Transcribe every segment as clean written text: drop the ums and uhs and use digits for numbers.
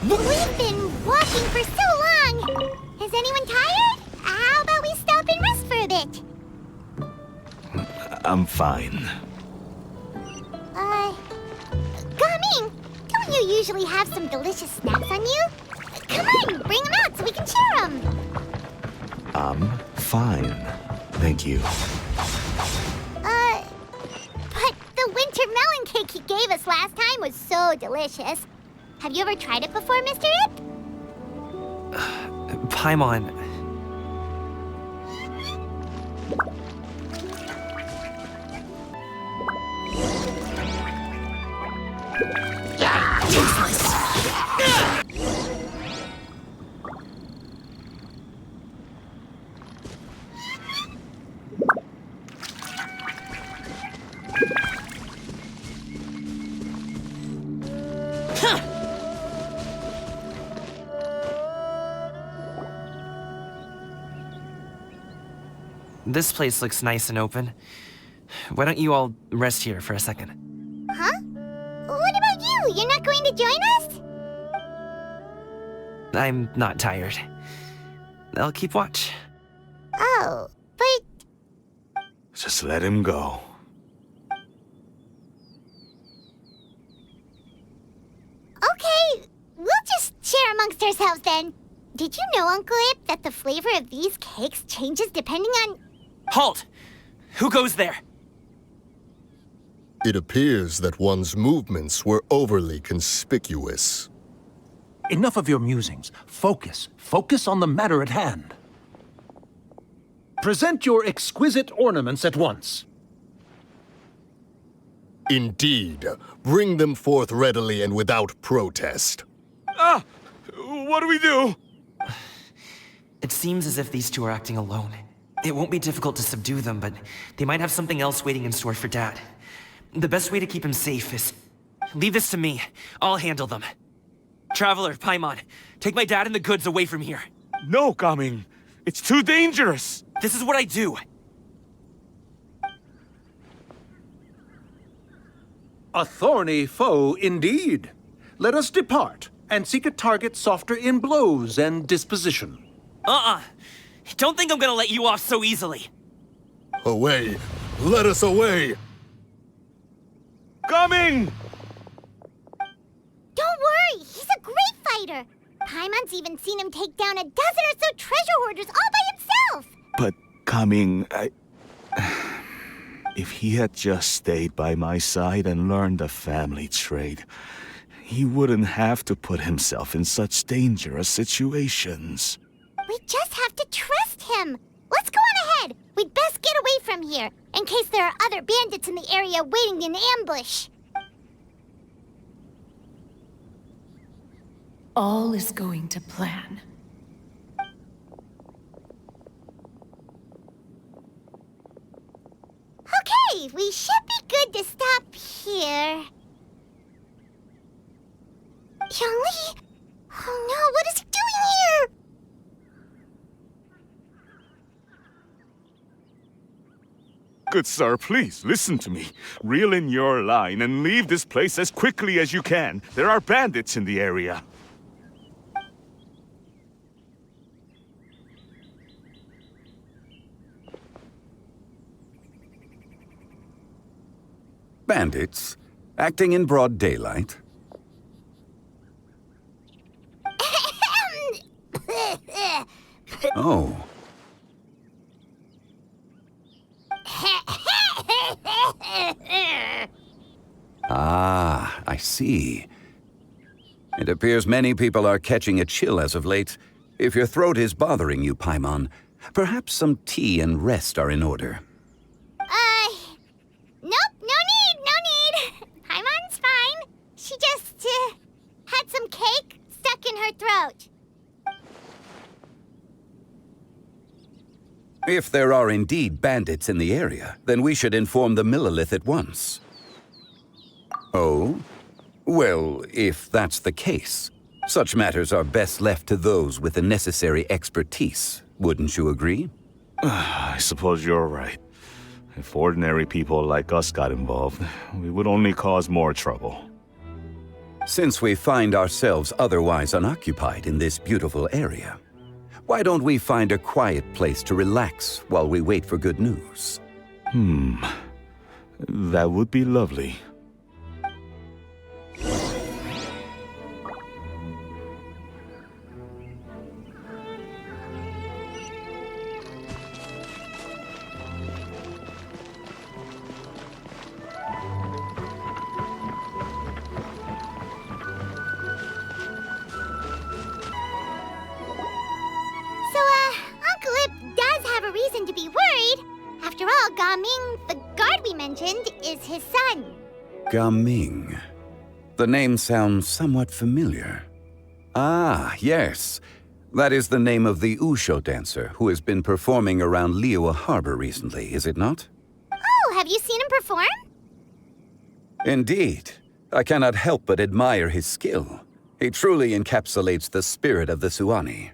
We've been walking for so long. Is anyone tired? How about we stop and rest for a bit? I'm fine. Gaming, don't you usually have some delicious snacks on you? Come on, bring them out so we can share them. I'm fine. Thank you. But the winter melon cake he gave us last time was so delicious. Have you ever tried it before, Mr. Ip? Paimon. This place looks nice and open. Why don't you all rest here for a second? Huh? What about you? You're not going to join us? I'm not tired. I'll keep watch. Oh, but Just let him go. okay, we'll just share amongst ourselves then. Did you know, Uncle Ip, that the flavor of these cakes changes depending on... Halt! Who goes there? It appears that one's movements were overly conspicuous. Enough of your musings. Focus. Focus on the matter at hand. Present your exquisite ornaments at once. Indeed. Bring them forth readily and without protest. Ah! What do we do? It seems as if these two are acting alone. It won't be difficult to subdue them, but they might have something else waiting in store for Dad. The best way to keep him safe is... leave this to me. I'll handle them. Traveler, Paimon, take my dad and the goods away from here. No, Gaming. It's too dangerous. This is what I do. A thorny foe indeed. Let us depart and seek a target softer in blows and disposition. Don't think I'm gonna let you off so easily. Away! Let us away! Gaming! Don't worry, he's a great fighter. Paimon's even seen him take down a dozen or so treasure hoarders all by himself. But, Gaming, if he had just stayed by my side and learned the family trade, he wouldn't have to put himself in such dangerous situations. We just have to trust him. Let's go on ahead. We'd best get away from here, in case there are other bandits in the area waiting in ambush. All is going to plan. Okay, we should be good to stop here. Yangli? Oh no, what is he doing here? Good sir, please, listen to me. Reel in your line and leave this place as quickly as you can. There are bandits in the area. Bandits? Acting in broad daylight? Oh. Ah, I see. It appears many people are catching a chill as of late. If your throat is bothering you, Paimon, perhaps some tea and rest are in order. Nope, no need. Paimon's fine. She just, had some cake stuck in her throat. If there are indeed bandits in the area, then we should inform the Millelith at once. Oh? Well, if that's the case, such matters are best left to those with the necessary expertise. Wouldn't you agree? I suppose you're right. If ordinary people like us got involved, we would only cause more trouble. Since we find ourselves otherwise unoccupied in this beautiful area, why don't we find a quiet place to relax while we wait for good news? That would be lovely. So, Uncle Ip does have a reason to be worried. After all, Gaming, the guard we mentioned, is his son. Gaming. The name sounds somewhat familiar. Ah, yes. That is the name of the Wushu dancer who has been performing around Liyue Harbor recently, is it not? Oh, have you seen him perform? Indeed. I cannot help but admire his skill. He truly encapsulates the spirit of the Suwani.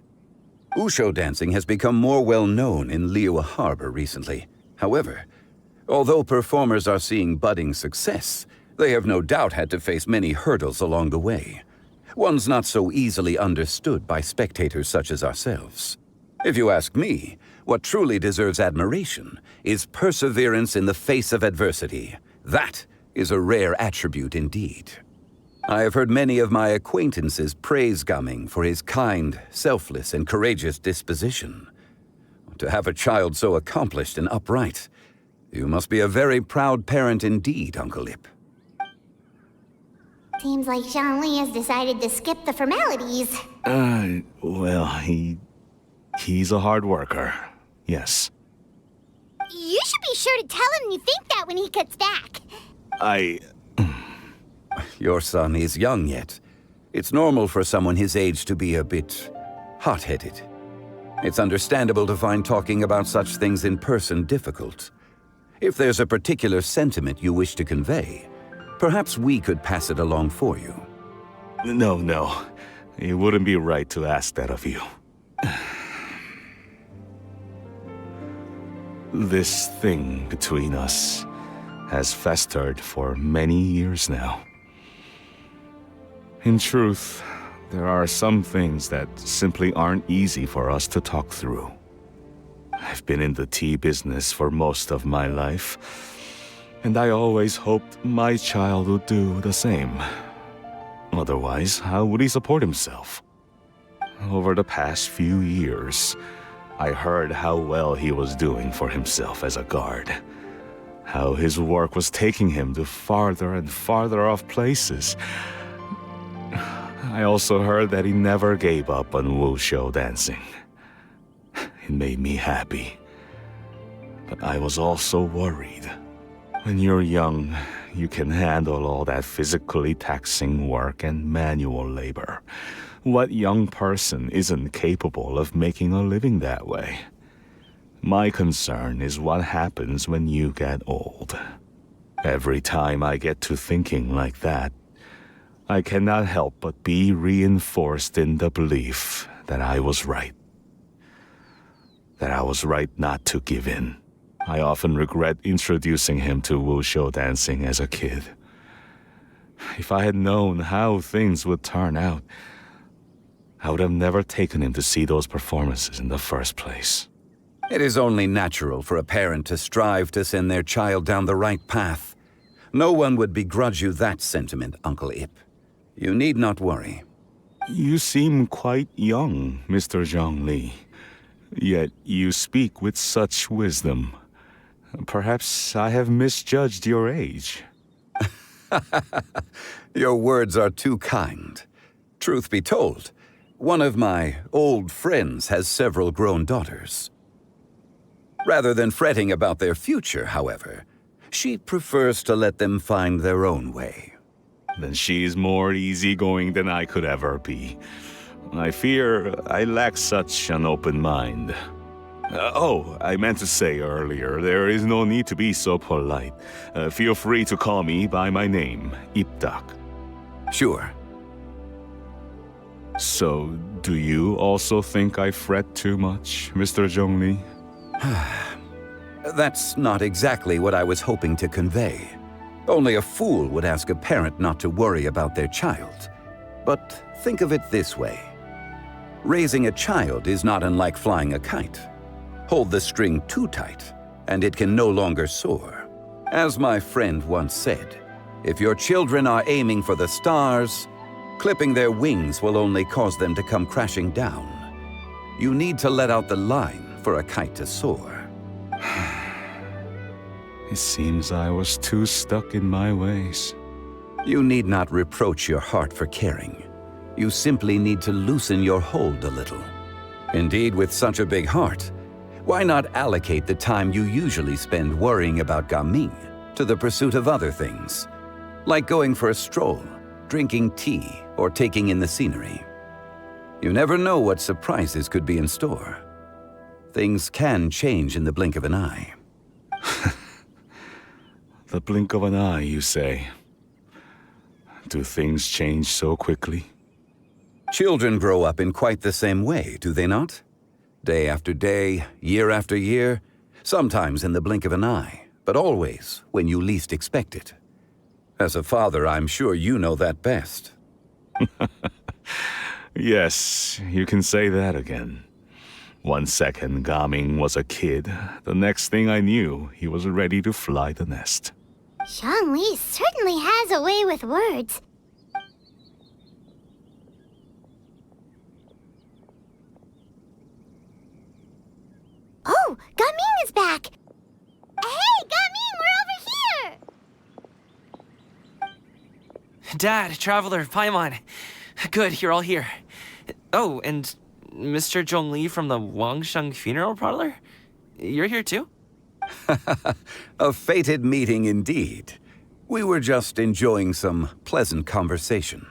Wushu dancing has become more well known in Liyue Harbor recently. However, although performers are seeing budding success, they have no doubt had to face many hurdles along the way. Ones not so easily understood by spectators such as ourselves. If you ask me, what truly deserves admiration is perseverance in the face of adversity. That is a rare attribute indeed. I have heard many of my acquaintances praise Gaming for his kind, selfless, and courageous disposition. To have a child so accomplished and upright, you must be a very proud parent indeed, Uncle Ip. Seems like Zhongli has decided to skip the formalities. Well, he's a hard worker. Yes. You should be sure to tell him you think that when he gets back. Your son is young yet. It's normal for someone his age to be a bit hot-headed. It's understandable to find talking about such things in person difficult. If there's a particular sentiment you wish to convey, perhaps we could pass it along for you. No. It wouldn't be right to ask that of you. This thing between us has festered for many years now. In truth, there are some things that simply aren't easy for us to talk through. I've been in the tea business for most of my life, and I always hoped my child would do the same. Otherwise, how would he support himself? Over the past few years, I heard how well he was doing for himself as a guard. How his work was taking him to farther and farther off places. I also heard that he never gave up on Wushu dancing. It made me happy. But I was also worried. When you're young, you can handle all that physically taxing work and manual labor. What young person isn't capable of making a living that way? My concern is what happens when you get old. Every time I get to thinking like that, I cannot help but be reinforced in the belief that I was right. That I was right not to give in. I often regret introducing him to Wushu dancing as a kid. If I had known how things would turn out, I would have never taken him to see those performances in the first place. It is only natural for a parent to strive to send their child down the right path. No one would begrudge you that sentiment, Uncle Ip. You need not worry. You seem quite young, Mr. Zhongli. Yet you speak with such wisdom. Perhaps I have misjudged your age. Your words are too kind. Truth be told, one of my old friends has several grown daughters. Rather than fretting about their future, however, she prefers to let them find their own way. Then she's more easygoing than I could ever be. I fear I lack such an open mind. I meant to say earlier, there is no need to be so polite. Feel free to call me by my name, Ipdak. Sure. So, do you also think I fret too much, Mr. Zhongli? That's not exactly what I was hoping to convey. Only a fool would ask a parent not to worry about their child. But think of it this way. Raising a child is not unlike flying a kite. Hold the string too tight, and it can no longer soar. As my friend once said, if your children are aiming for the stars, clipping their wings will only cause them to come crashing down. You need to let out the line for a kite to soar. It seems I was too stuck in my ways. You need not reproach your heart for caring. You simply need to loosen your hold a little. Indeed, with such a big heart, why not allocate the time you usually spend worrying about Gaming to the pursuit of other things, like going for a stroll, drinking tea, or taking in the scenery? You never know what surprises could be in store. Things can change in the blink of an eye. The blink of an eye, you say? Do things change so quickly? Children grow up in quite the same way, do they not? Day after day, year after year, sometimes in the blink of an eye, but always when you least expect it. As a father, I'm sure you know that best. Yes, you can say that again. 1 second, Gaming was a kid. The next thing I knew, he was ready to fly the nest. Zhongli certainly has a way with words. Oh, Gaming is back! Hey, Gaming, we're over here! Dad, Traveler, Paimon. Good, you're all here. Oh, and Mr. Zhongli from the Wangsheng Funeral Parlor? You're here too? A fated meeting indeed. We were just enjoying some pleasant conversation.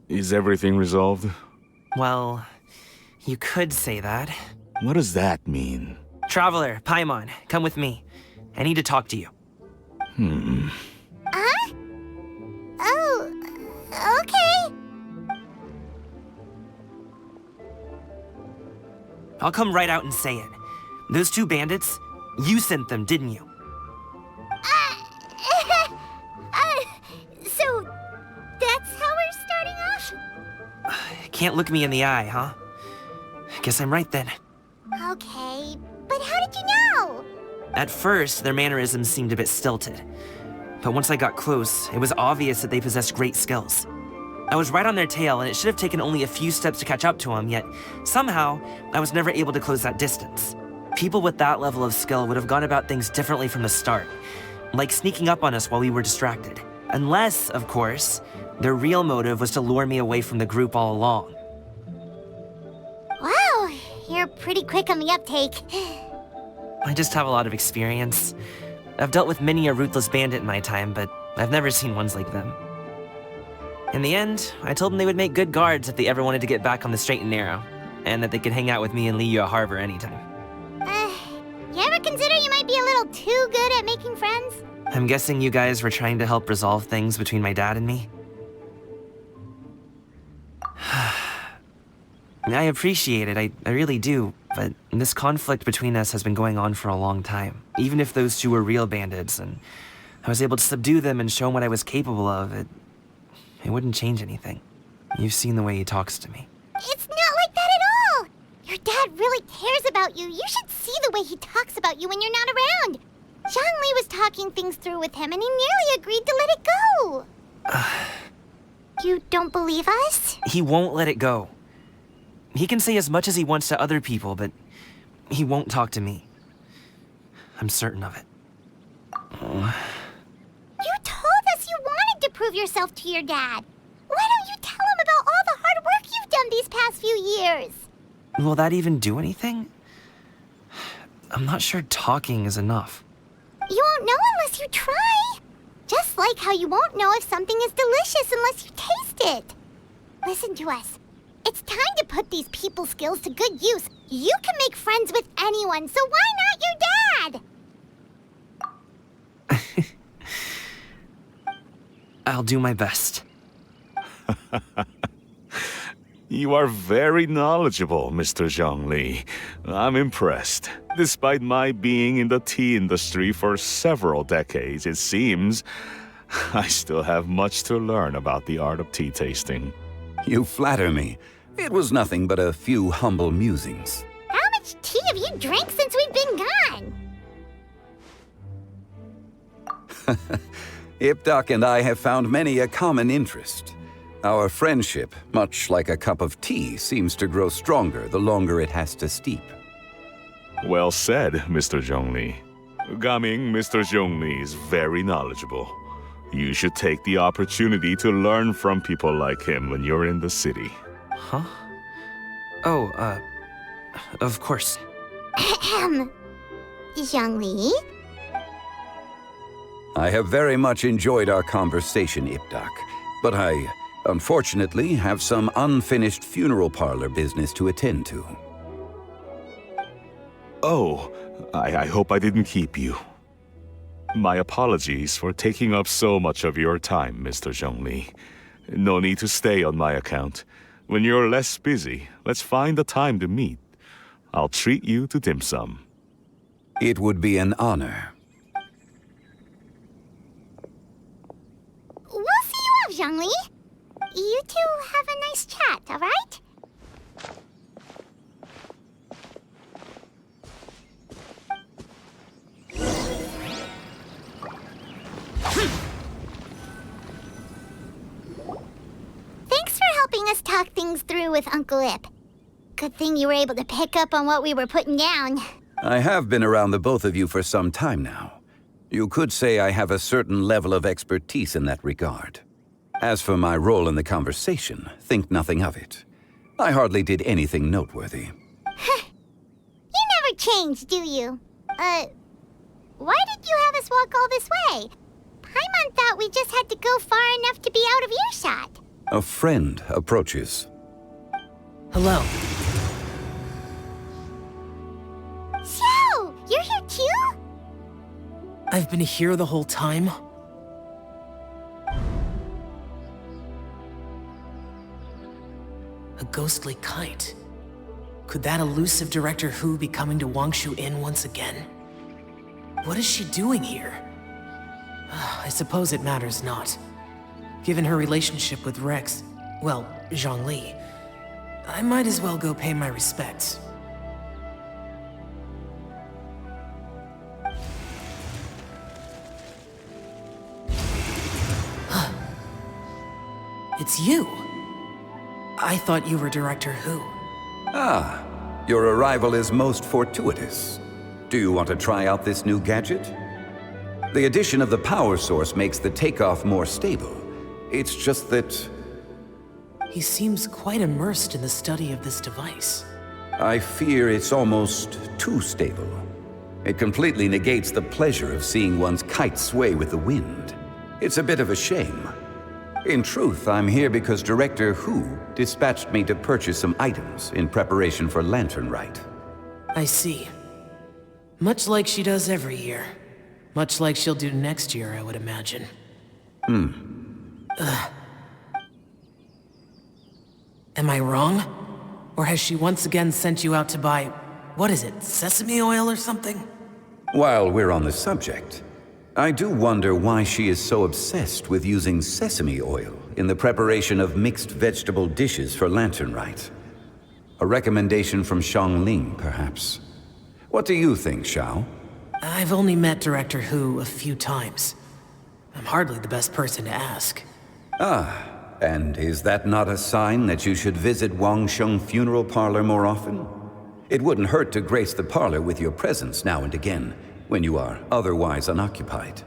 Is everything resolved? Well, you could say that. What does that mean? Traveler, Paimon, come with me. I need to talk to you. Huh? Oh, okay. I'll come right out and say it. Those two bandits, you sent them, didn't you? So, that's how we're starting off? Can't look me in the eye, huh? Guess I'm right then. Okay, but how did you know? At first, their mannerisms seemed a bit stilted. But once I got close, it was obvious that they possessed great skills. I was right on their tail, and it should have taken only a few steps to catch up to them, yet somehow, I was never able to close that distance. People with that level of skill would have gone about things differently from the start, like sneaking up on us while we were distracted. Unless, of course, their real motive was to lure me away from the group all along. Wow, you're pretty quick on the uptake. I just have a lot of experience. I've dealt with many a ruthless bandit in my time, but I've never seen ones like them. In the end, I told them they would make good guards if they ever wanted to get back on the straight and narrow, and that they could hang out with me in Liyue Harbor anytime. You ever consider you might be a little too good at making friends? I'm guessing you guys were trying to help resolve things between my dad and me? I appreciate it, I really do, but this conflict between us has been going on for a long time. Even if those two were real bandits, and I was able to subdue them and show them what I was capable of, it wouldn't change anything. You've seen the way he talks to me. It's not like that at all! Your dad really cares about you. You should see the way he talks about you when you're not around. Zhongli was talking things through with him, and he nearly agreed to let it go. You don't believe us? He won't let it go. He can say as much as he wants to other people, but he won't talk to me. I'm certain of it. You told us you wanted to prove yourself to your dad. Why don't you tell him about all the hard work you've done these past few years? Will that even do anything? I'm not sure talking is enough. You won't know unless you try. Just like how you won't know if something is delicious unless you taste it. Listen to us. It's time to put these people skills to good use. You can make friends with anyone, so why not your dad? I'll do my best. You are very knowledgeable, Mr. Zhongli. I'm impressed. Despite my being in the tea industry for several decades, it seems I still have much to learn about the art of tea tasting. You flatter me. It was nothing but a few humble musings. How much tea have you drank since we've been gone? Ipdak and I have found many a common interest. Our friendship, much like a cup of tea, seems to grow stronger the longer it has to steep. Well said, Mr. Zhongli. Gaming, Mr. Zhongli is very knowledgeable. You should take the opportunity to learn from people like him when you're in the city. Huh? Oh, of course. Ahem. Zhongli? I have very much enjoyed our conversation, Ipdak, but I, unfortunately, have some unfinished funeral parlor business to attend to. Oh, I hope I didn't keep you. My apologies for taking up so much of your time, Mr. Zhongli. No need to stay on my account. When you're less busy, let's find a time to meet. I'll treat you to dim sum. It would be an honor. We'll see you off, Zhongli. You two have a nice chat, all right? Thanks for helping us talk things through with Uncle Ip. Good thing you were able to pick up on what we were putting down. I have been around the both of you for some time now. You could say I have a certain level of expertise in that regard. As for my role in the conversation, think nothing of it. I hardly did anything noteworthy. You never change, do you? Why did you have us walk all this way? Paimon thought we just had to go far enough to be out of earshot. A friend approaches. Hello. So, you're here too? I've been here the whole time? A ghostly kite. Could that elusive Director Hu be coming to Wangshu Inn once again? What is she doing here? I suppose it matters not. Given her relationship with Rex, well, Zhongli, I might as well go pay my respects. It's you. I thought you were Director Hu. Ah, your arrival is most fortuitous. Do you want to try out this new gadget? The addition of the power source makes the takeoff more stable. It's just that He seems quite immersed in the study of this device. I fear it's almost too stable. It completely negates the pleasure of seeing one's kite sway with the wind. It's a bit of a shame. In truth, I'm here because Director Hu dispatched me to purchase some items in preparation for Lantern Rite. I see. Much like she does every year. Much like she'll do next year, I would imagine. Am I wrong? Or has she once again sent you out to buy, what is it, sesame oil or something? While we're on the subject, I do wonder why she is so obsessed with using sesame oil in the preparation of mixed vegetable dishes for Lantern Rite. A recommendation from Xiangling, perhaps. What do you think, Xiao? I've only met Director Hu a few times. I'm hardly the best person to ask. And is that not a sign that you should visit Wangsheng Funeral Parlor more often? It wouldn't hurt to grace the parlor with your presence now and again, when you are otherwise unoccupied.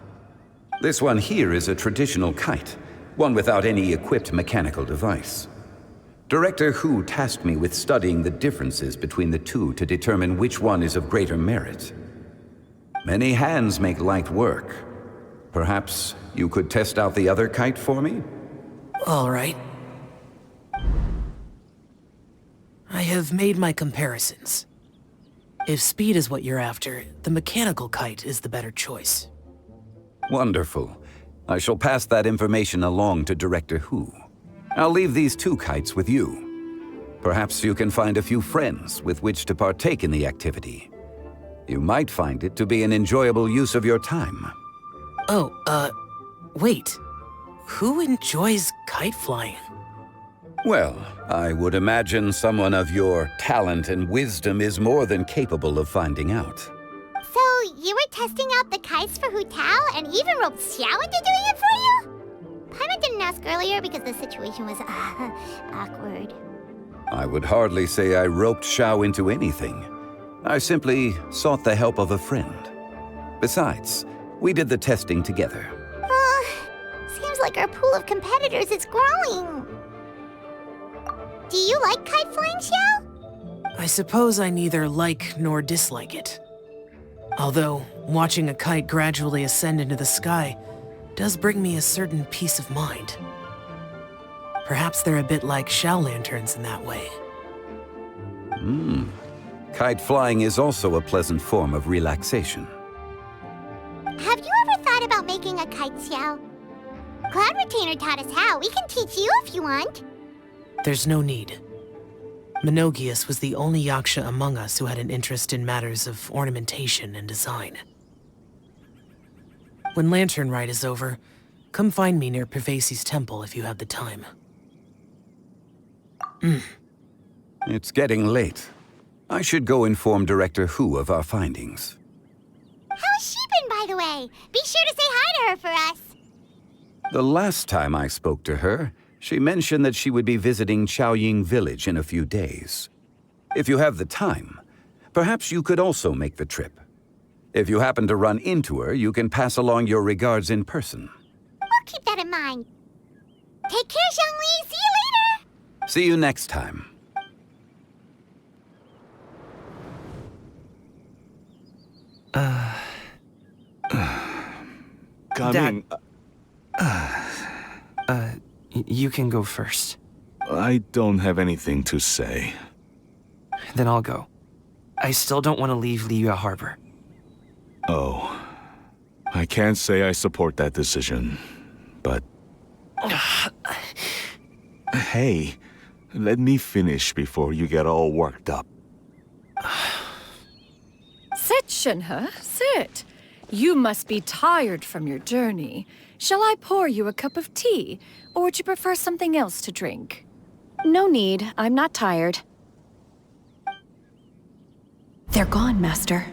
This one here is a traditional kite, one without any equipped mechanical device. Director Hu tasked me with studying the differences between the two to determine which one is of greater merit. Many hands make light work. Perhaps you could test out the other kite for me? All right. I have made my comparisons. If speed is what you're after, the mechanical kite is the better choice. Wonderful. I shall pass that information along to Director Hu. I'll leave these two kites with you. Perhaps you can find a few friends with which to partake in the activity. You might find it to be an enjoyable use of your time. Oh, wait. Who enjoys kite flying? Well, I would imagine someone of your talent and wisdom is more than capable of finding out. So, you were testing out the kites for Hu Tao and even roped Xiao into doing it for you? Paimon didn't ask earlier because the situation was awkward. I would hardly say I roped Xiao into anything. I simply sought the help of a friend. Besides, we did the testing together. Seems like our pool of competitors is growing. Do you like kite flying, Xiao? I suppose I neither like nor dislike it. Although, watching a kite gradually ascend into the sky does bring me a certain peace of mind. Perhaps they're a bit like Xiao lanterns in that way. Kite flying is also a pleasant form of relaxation. Have you ever thought about making a kite, Xiao? Cloud Retainer taught us how. We can teach you if you want. There's no need. Menogias was the only Yaksha among us who had an interest in matters of ornamentation and design. When Lantern Rite is over, come find me near Pervasi's temple if you have the time. It's getting late. I should go inform Director Hu of our findings. How's she been, by the way? Be sure to say hi to her for us. The last time I spoke to her, she mentioned that she would be visiting Chaoying Village in a few days. If you have the time, perhaps you could also make the trip. If you happen to run into her, you can pass along your regards in person. We'll keep that in mind. Take care, Zhongli. See you later. See you next time. Gaming, You can go first. I don't have anything to say. Then I'll go. I still don't want to leave Liyue Harbor. Oh. I can't say I support that decision, but... Hey, let me finish before you get all worked up. Sit, Shenhe, sit. You must be tired from your journey. Shall I pour you a cup of tea, or would you prefer something else to drink? No need. I'm not tired. They're gone, Master.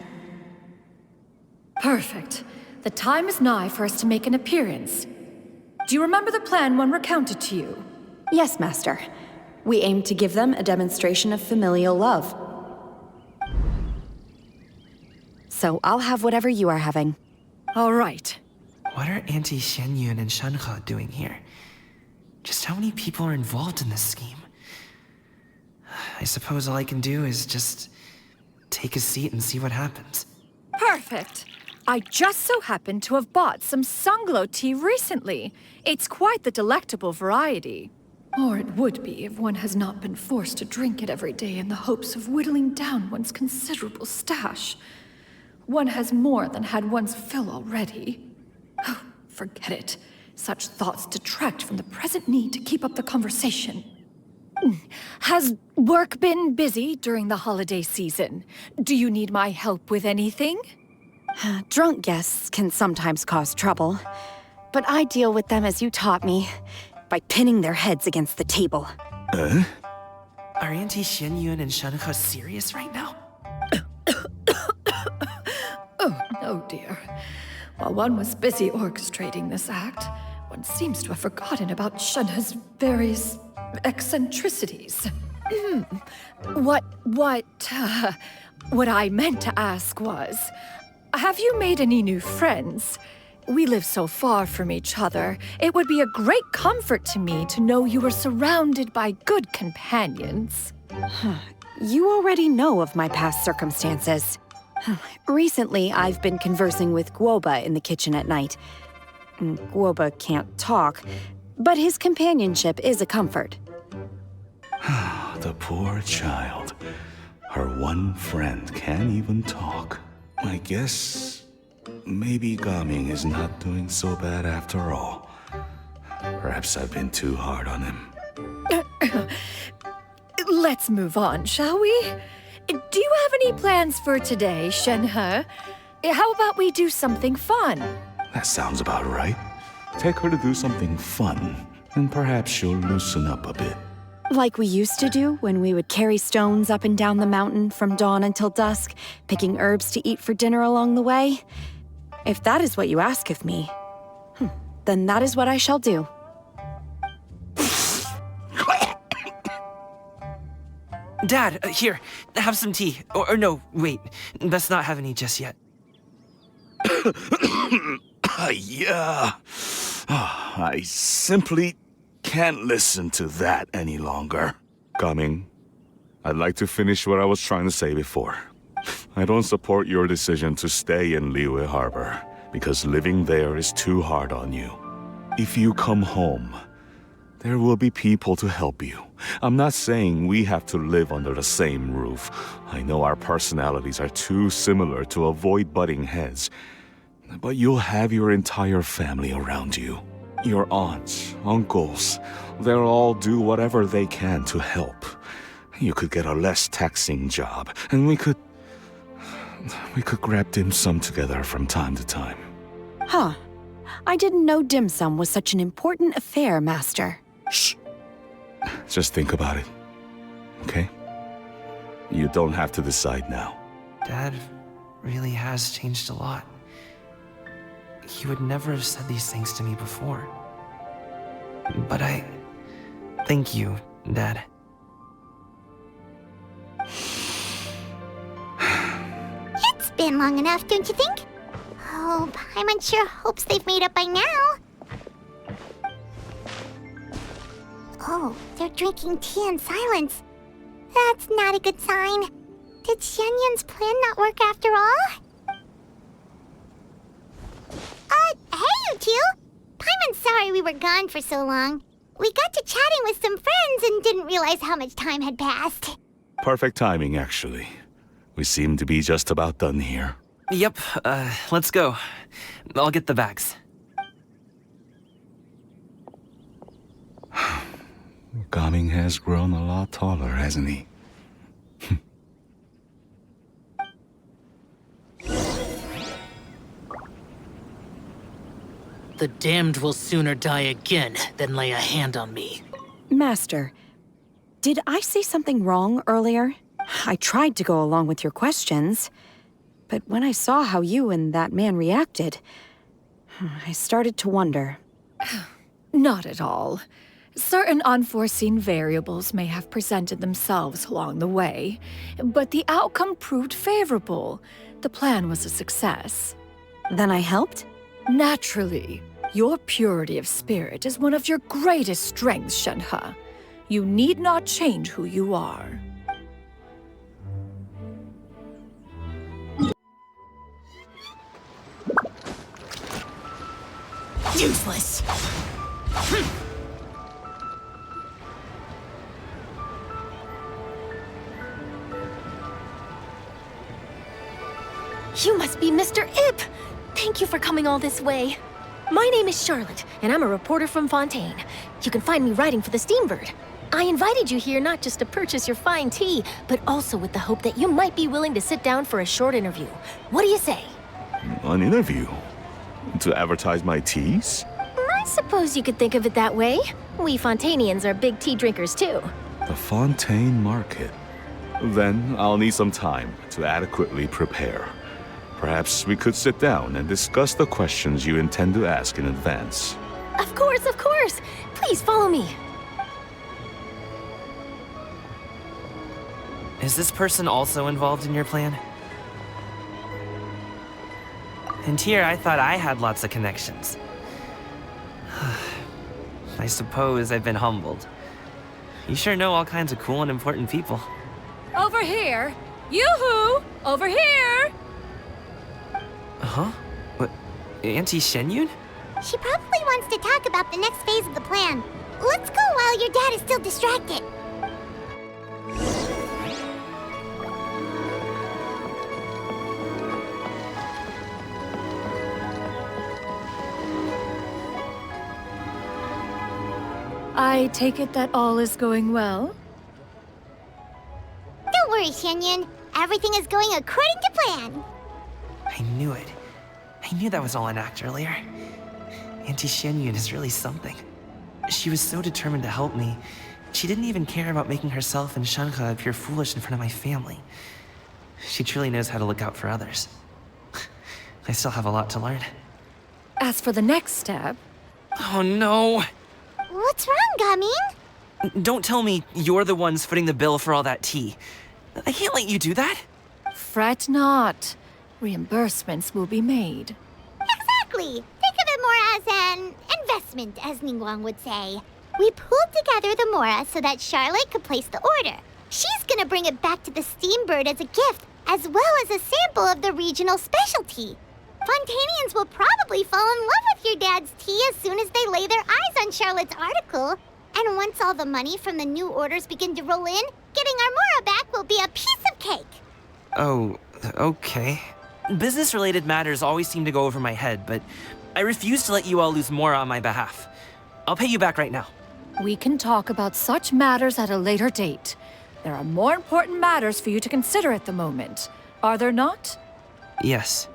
Perfect. The time is nigh for us to make an appearance. Do you remember the plan when recounted to you? Yes, Master. We aim to give them a demonstration of familial love. So I'll have whatever you are having. All right. What are Auntie Xianyun and Shenhe doing here? Just how many people are involved in this scheme? I suppose all I can do is just take a seat and see what happens. Perfect. I just so happened to have bought some Sunglow tea recently. It's quite the delectable variety. Or it would be if one has not been forced to drink it every day in the hopes of whittling down one's considerable stash. One has more than had one's fill already. Oh, forget it. Such thoughts detract from the present need to keep up the conversation. Has work been busy during the holiday season? Do you need my help with anything? Drunk guests can sometimes cause trouble, but I deal with them as you taught me, by pinning their heads against the table. Are Auntie Xianyun and Shenhe serious right now? Oh, no, dear. While one was busy orchestrating this act, one seems to have forgotten about Shenhe's various eccentricities. What I meant to ask was, have you made any new friends? We live so far from each other. It would be a great comfort to me to know you were surrounded by good companions. You already know of my past circumstances. Recently, I've been conversing with Guoba in the kitchen at night. Guoba can't talk, but his companionship is a comfort. The poor child. Her one friend can't even talk. I guess maybe Gaming is not doing so bad after all. Perhaps I've been too hard on him. let's move on, shall we? Do you have any plans for today, Shenhe? How about we do something fun? That sounds about right. Take her to do something fun, and perhaps she'll loosen up a bit. Like we used to do when we would carry stones up and down the mountain from dawn until dusk, picking herbs to eat for dinner along the way? If that is what you ask of me, then that is what I shall do. Dad, here, have some tea. Or no, wait, let's not have any just yet. Yeah. I simply can't listen to that any longer. Coming. I'd like to finish what I was trying to say before. I don't support your decision to stay in Liyue Harbor, because living there is too hard on you. If you come home, there will be people to help you. I'm not saying we have to live under the same roof. I know our personalities are too similar to avoid butting heads. But you'll have your entire family around you. Your aunts, uncles, they'll all do whatever they can to help. You could get a less taxing job, and we could grab dim sum together from time to time. Huh. I didn't know dim sum was such an important affair, Master. Shh. Just think about it, okay? You don't have to decide now. Dad really has changed a lot. He would never have said these things to me before. But I... thank you, Dad. It's been long enough, don't you think? Oh, Paimon sure hopes they've made up by now. Oh, they're drinking tea in silence. That's not a good sign. Did Xianyun's plan not work after all? Hey, you two! Paimon's sorry we were gone for so long. We got to chatting with some friends and didn't realize how much time had passed. Perfect timing, actually. We seem to be just about done here. Yep, let's go. I'll get the bags. Gaming has grown a lot taller, hasn't he? The damned will sooner die again than lay a hand on me. Master, did I say something wrong earlier? I tried to go along with your questions, but when I saw how you and that man reacted, I started to wonder. Not at all. Certain unforeseen variables may have presented themselves along the way, but the outcome proved favorable. The plan was a success. Then I helped? Naturally. Your purity of spirit is one of your greatest strengths, Shenhe. You need not change who you are. Useless! You must be Mr. Ip! Thank you for coming all this way. My name is Charlotte, and I'm a reporter from Fontaine. You can find me writing for the Steambird. I invited you here not just to purchase your fine tea, but also with the hope that you might be willing to sit down for a short interview. What do you say? An interview? To advertise my teas? I suppose you could think of it that way. We Fontainians are big tea drinkers too. The Fontaine Market. Then I'll need some time to adequately prepare. Perhaps we could sit down and discuss the questions you intend to ask in advance. Of course, of course! Please follow me. Is this person also involved in your plan? And here I thought I had lots of connections. I suppose I've been humbled. You sure know all kinds of cool and important people. Over here! Yoo-hoo! Over here! Huh? What? Auntie Shenyun? She probably wants to talk about the next phase of the plan. Let's go while your dad is still distracted. I take it that all is going well? worry, Xianyun. Everything is going according to plan. I knew it. I knew that was all an act earlier. Auntie Xianyun is really something. She was so determined to help me. She didn't even care about making herself and Shanhe appear foolish in front of my family. She truly knows how to look out for others. I still have a lot to learn. As for the next step, Oh no! What's wrong, Gaming? Don't tell me you're the ones footing the bill for all that tea. I can't let you do that. fret not. Reimbursements will be made. Exactly. Think of it more as an investment, as Ningguang would say. We pooled together the Mora so that Charlotte could place the order. She's gonna bring it back to the Steambird as a gift, as well as a sample of the regional specialty. Fontanians will probably fall in love with your dad's tea as soon as they lay their eyes on Charlotte's article. And once all the money from the new orders begin to roll in, getting our Mora back will be a piece of cake. Oh, okay. Business-related matters always seem to go over my head, but I refuse to let you all lose more on my behalf. I'll pay you back right now. We can talk about such matters at a later date. There are more important matters for you to consider at the moment, are there not? Yes.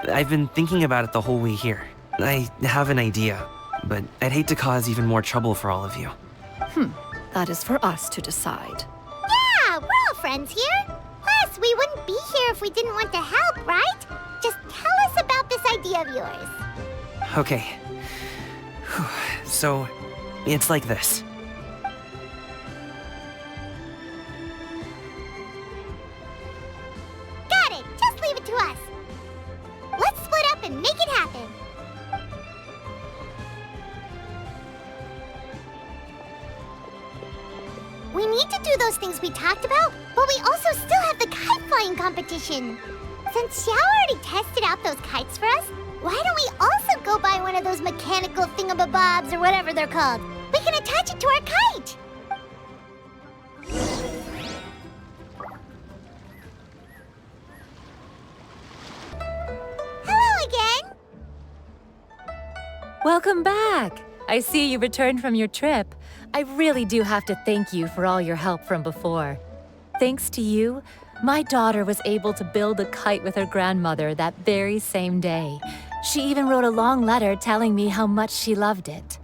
I've been thinking about it the whole way here. I have an idea, but I'd hate to cause even more trouble for all of you. That is for us to decide. Yeah, we're all friends here. Plus, we wouldn't be here if we didn't want to help, right? Just tell us about this idea of yours. Okay. Whew. So, it's like this. Got it. Just leave it to us. Let's split up and make it happen. We need to do those things we talked about, but we also still have the kite flying competition. Since Xiao already tested out those kites for us, why don't we also go buy one of those mechanical thingamabobs or whatever they're called? We can attach it to our kite. Hello again. Welcome back! I see you returned from your trip. I really do have to thank you for all your help from before. Thanks to you, my daughter was able to build a kite with her grandmother that very same day. She even wrote a long letter telling me how much she loved it.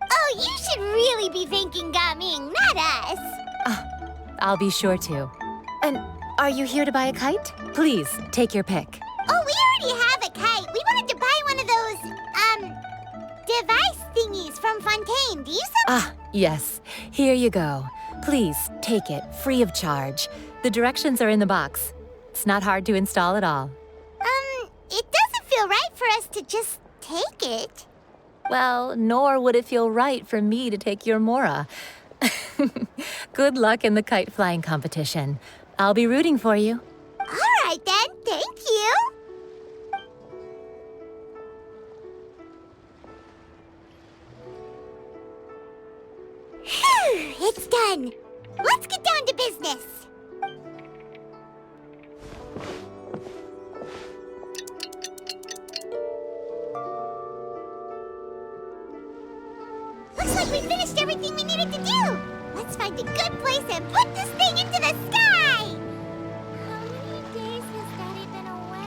Oh, you should really be thanking Gaming, not us. I'll be sure to. And are you here to buy a kite? Please, take your pick. Oh, we already have a kite. We wanted to buy one of those, device thingies from Fontaine. Do you some? Yes. Here you go. Please, take it, free of charge. The directions are in the box. It's not hard to install at all. It doesn't feel right for us to just take it. Well, nor would it feel right for me to take your Mora. Good luck in the kite flying competition. I'll be rooting for you. All right then, thank you. Phew, it's done. Let's get down to business. Looks like we finished everything we needed to do. Let's find a good place and put this thing into the sky.